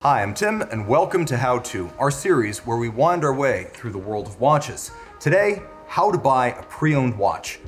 Hi, I'm Tim, and welcome to How To, our series where we wind our way through the world of watches. Today, how to buy a pre-owned watch.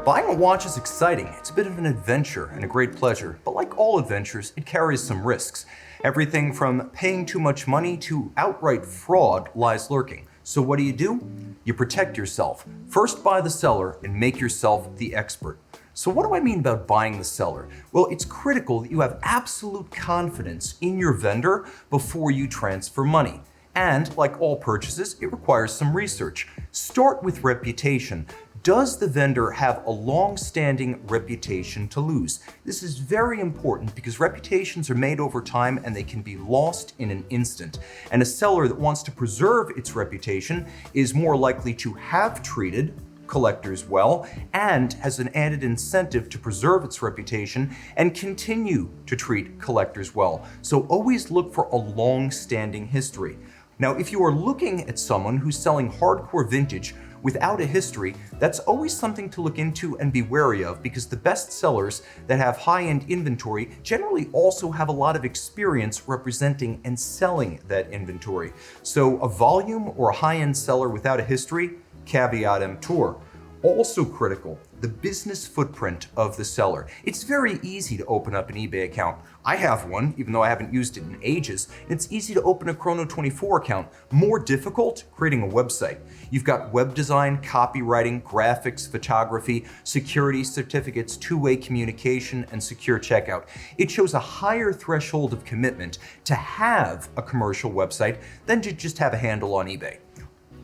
Buying a watch is exciting. It's a bit of an adventure and a great pleasure, but like all adventures, it carries some risks. Everything from paying too much money to outright fraud lies lurking. So what do? You protect yourself. First buy the seller and make yourself the expert. So what do I mean about buying the seller? Well, it's critical that you have absolute confidence in your vendor before you transfer money. And like all purchases, it requires some research. Start with reputation. Does the vendor have a long-standing reputation to lose? This is very important because reputations are made over time and they can be lost in an instant. And a seller that wants to preserve its reputation is more likely to have treated collectors well and has an added incentive to preserve its reputation and continue to treat collectors well. So always look for a long-standing history. Now, if you are looking at someone who's selling hardcore vintage without a history, that's always something to look into and be wary of, because the best sellers that have high-end inventory generally also have a lot of experience representing and selling that inventory. So a volume or a high-end seller without a history, caveat emptor. Also critical, the business footprint of the seller. It's very easy to open up an eBay account. I have one, even though I haven't used it in ages. It's easy to open a Chrono24 account. More difficult, creating a website. You've got web design, copywriting, graphics, photography, security certificates, two-way communication, and secure checkout. It shows a higher threshold of commitment to have a commercial website than to just have a handle on eBay.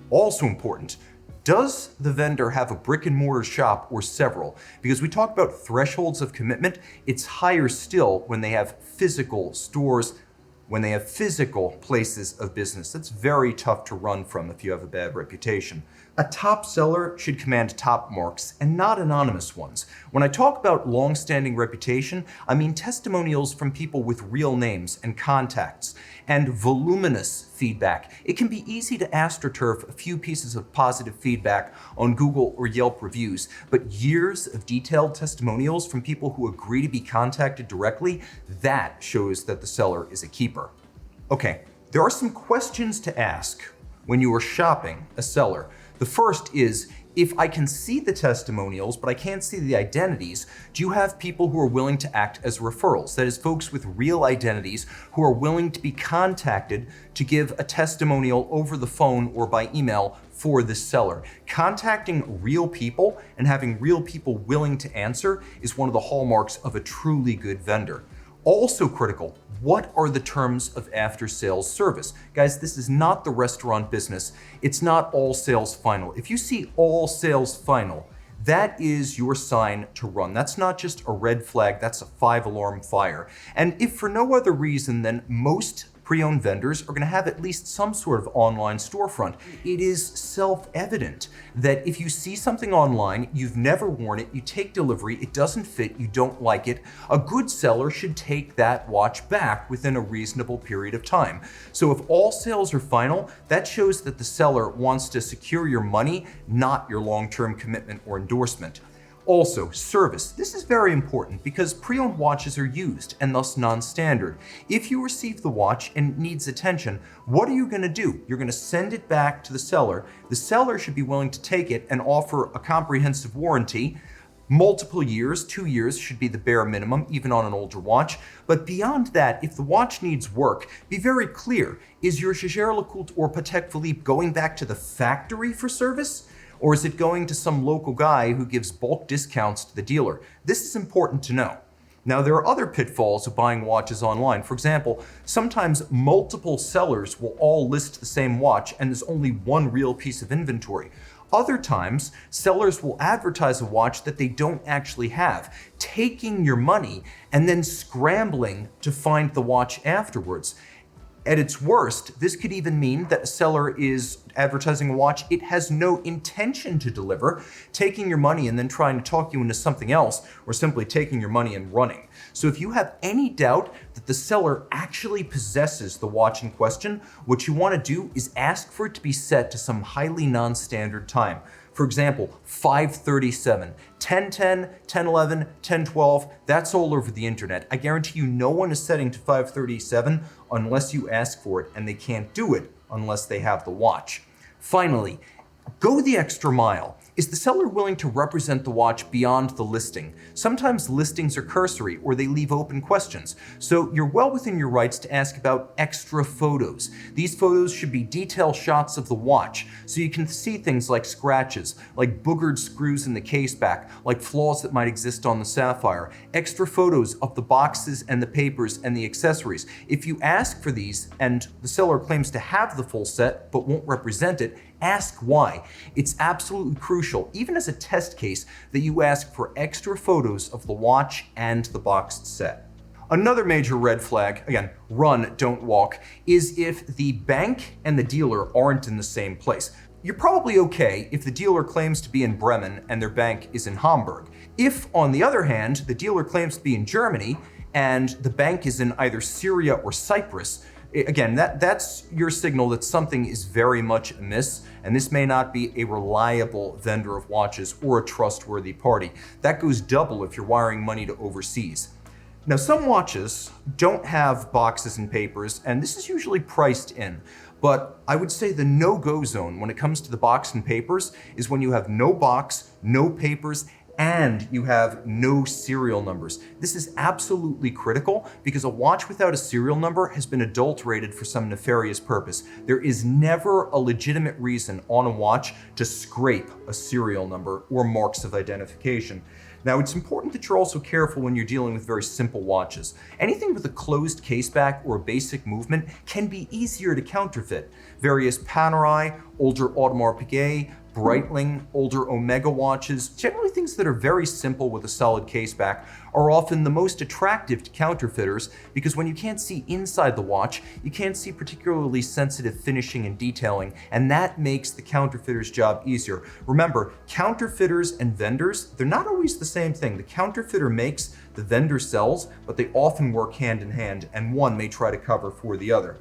Also important, does the vendor have a brick and mortar shop or several? Because we talk about thresholds of commitment, it's higher still when they have physical stores, when they have physical places of business. That's very tough to run from if you have a bad reputation. A top seller should command top marks and not anonymous ones. When I talk about long-standing reputation, I mean testimonials from people with real names and contacts, and voluminous feedback. It can be easy to astroturf a few pieces of positive feedback on Google or Yelp reviews, but years of detailed testimonials from people who agree to be contacted directly, that shows that the seller is a keeper. Okay, there are some questions to ask when you are shopping a seller. The first is, if I can see the testimonials, but I can't see the identities, do you have people who are willing to act as referrals? That is, folks with real identities who are willing to be contacted to give a testimonial over the phone or by email for this seller. Contacting real people and having real people willing to answer is one of the hallmarks of a truly good vendor. Also critical, what are the terms of after-sales service? Guys, this is not the restaurant business. It's not all sales final. If you see all sales final, that is your sign to run. That's not just a red flag, that's a 5-alarm fire. And if for no other reason than most pre-owned vendors are going to have at least some sort of online storefront. It is self-evident that if you see something online, you've never worn it, you take delivery, it doesn't fit, you don't like it, a good seller should take that watch back within a reasonable period of time. So if all sales are final, that shows that the seller wants to secure your money, not your long-term commitment or endorsement. Also, service. This is very important because pre-owned watches are used and thus non-standard. If you receive the watch and it needs attention, what are you going to do? You're going to send it back to the seller. The seller should be willing to take it and offer a comprehensive warranty. Multiple years, 2 years should be the bare minimum, even on an older watch. But beyond that, if the watch needs work, be very clear. Is your Jaeger-LeCoultre or Patek Philippe going back to the factory for service? Or is it going to some local guy who gives bulk discounts to the dealer? This is important to know. Now, there are other pitfalls of buying watches online. For example, sometimes multiple sellers will all list the same watch and there's only one real piece of inventory. Other times, sellers will advertise a watch that they don't actually have, taking your money and then scrambling to find the watch afterwards. At its worst, this could even mean that a seller is advertising a watch it has no intention to deliver, taking your money and then trying to talk you into something else, or simply taking your money and running. So if you have any doubt that the seller actually possesses the watch in question, what you want to do is ask for it to be set to some highly non-standard time. For example, 537, 1010, 1011, 1012, that's all over the internet. I guarantee you no one is setting to 537 unless you ask for it, and they can't do it unless they have the watch. Finally, go the extra mile. Is the seller willing to represent the watch beyond the listing? Sometimes listings are cursory or they leave open questions, so you're well within your rights to ask about extra photos. These photos should be detail shots of the watch, so you can see things like scratches, like boogered screws in the case back, like flaws that might exist on the sapphire, extra photos of the boxes and the papers and the accessories. If you ask for these and the seller claims to have the full set but won't represent it, ask why. It's absolutely crucial, even as a test case, that you ask for extra photos of the watch and the boxed set. Another major red flag, again, run, don't walk, is if the bank and the dealer aren't in the same place. You're probably okay if the dealer claims to be in Bremen and their bank is in Hamburg. If, on the other hand, the dealer claims to be in Germany and the bank is in either Syria or Cyprus, again, that's your signal that something is very much amiss, and this may not be a reliable vendor of watches or a trustworthy party. That goes double if you're wiring money to overseas. Now, some watches don't have boxes and papers, and this is usually priced in. But I would say the no-go zone when it comes to the box and papers is when you have no box, no papers, and you have no serial numbers. This is absolutely critical because a watch without a serial number has been adulterated for some nefarious purpose. There is never a legitimate reason on a watch to scrape a serial number or marks of identification. Now, it's important that you're also careful when you're dealing with very simple watches. Anything with a closed caseback or a basic movement can be easier to counterfeit. Various Panerai, older Audemars Piguet, Breitling, older Omega watches, generally things that are very simple with a solid caseback, are often the most attractive to counterfeiters because when you can't see inside the watch, you can't see particularly sensitive finishing and detailing, and that makes the counterfeiter's job easier. Remember, counterfeiters and vendors, they're not always the same thing. The counterfeiter makes, the vendor sells, but they often work hand in hand, and one may try to cover for the other.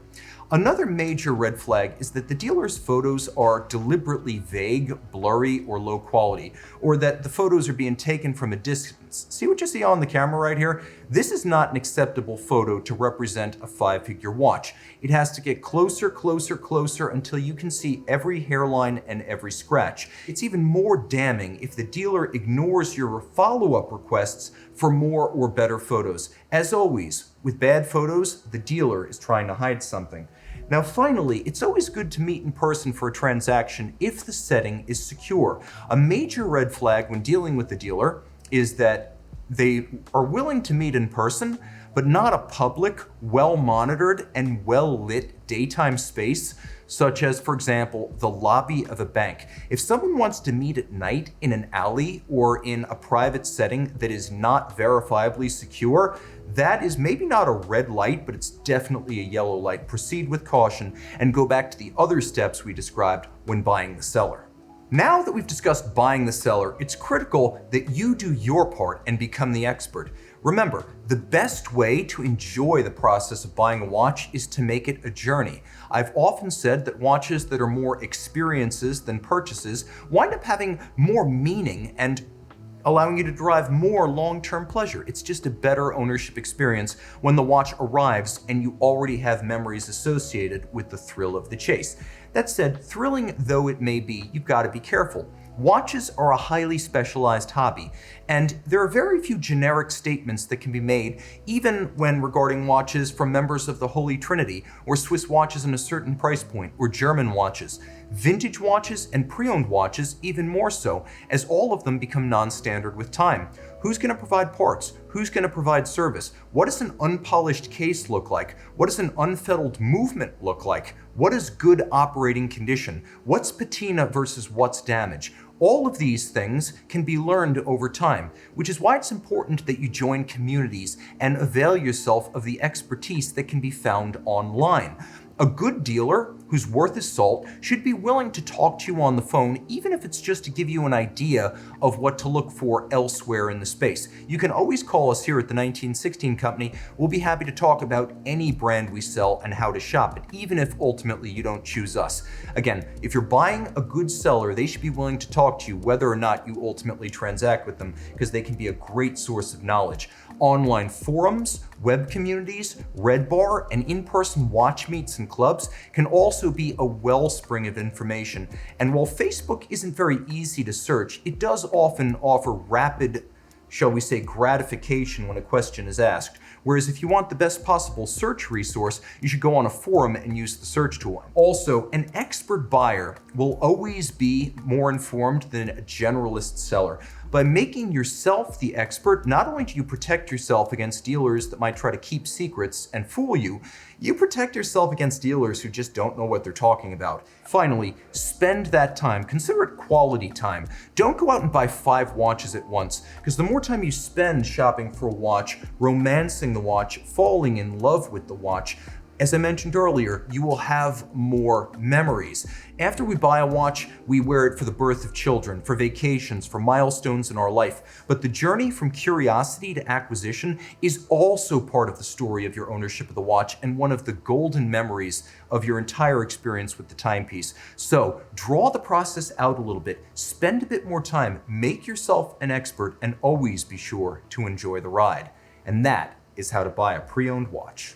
Another major red flag is that the dealer's photos are deliberately vague, blurry, or low quality, or that the photos are being taken from a distance. See what you see on the camera right here? This is not an acceptable photo to represent a 5-figure watch. It has to get closer, closer, closer until you can see every hairline and every scratch. It's even more damning if the dealer ignores your follow-up requests for more or better photos. As always, with bad photos, the dealer is trying to hide something. Now finally, it's always good to meet in person for a transaction if the setting is secure. A major red flag when dealing with the dealer is that they are willing to meet in person, but not a public, well-monitored, and well-lit daytime space, such as, for example, the lobby of a bank. If someone wants to meet at night in an alley or in a private setting that is not verifiably secure, that is maybe not a red light, but it's definitely a yellow light. Proceed with caution and go back to the other steps we described when buying the seller. Now that we've discussed buying the seller, it's critical that you do your part and become the expert. Remember, the best way to enjoy the process of buying a watch is to make it a journey. I've often said that watches that are more experiences than purchases wind up having more meaning and allowing you to derive more long-term pleasure. It's just a better ownership experience when the watch arrives and you already have memories associated with the thrill of the chase. That said, thrilling though it may be, you've got to be careful. Watches are a highly specialized hobby, and there are very few generic statements that can be made, even when regarding watches from members of the Holy Trinity, or Swiss watches in a certain price point, or German watches. Vintage watches and pre-owned watches even more so, as all of them become non-standard with time. Who's going to provide parts? Who's going to provide service? What does an unpolished case look like? What does an unfettered movement look like? What is good operating condition? What's patina versus what's damage? All of these things can be learned over time, which is why it's important that you join communities and avail yourself of the expertise that can be found online. A good dealer who's worth his salt should be willing to talk to you on the phone, even if it's just to give you an idea of what to look for elsewhere in the space. You can always call us here at the 1916 Company. We'll be happy to talk about any brand we sell and how to shop it, even if ultimately you don't choose us. Again, if you're buying a good seller, they should be willing to talk to you whether or not you ultimately transact with them, because they can be a great source of knowledge. Online forums, web communities, Red Bar, and in-person watch meets and clubs can also be a wellspring of information. And while Facebook isn't very easy to search, it does often offer rapid, shall we say, gratification when a question is asked. Whereas if you want the best possible search resource, you should go on a forum and use the search tool. Also, an expert buyer will always be more informed than a generalist seller. By making yourself the expert, not only do you protect yourself against dealers that might try to keep secrets and fool you, you protect yourself against dealers who just don't know what they're talking about. Finally, spend that time. Consider it quality time. Don't go out and buy 5 watches at once, because the more time you spend shopping for a watch, romancing the watch, falling in love with the watch, as I mentioned earlier, you will have more memories. After we buy a watch, we wear it for the birth of children, for vacations, for milestones in our life. But the journey from curiosity to acquisition is also part of the story of your ownership of the watch and one of the golden memories of your entire experience with the timepiece. So draw the process out a little bit, spend a bit more time, make yourself an expert, and always be sure to enjoy the ride. And that is how to buy a pre-owned watch.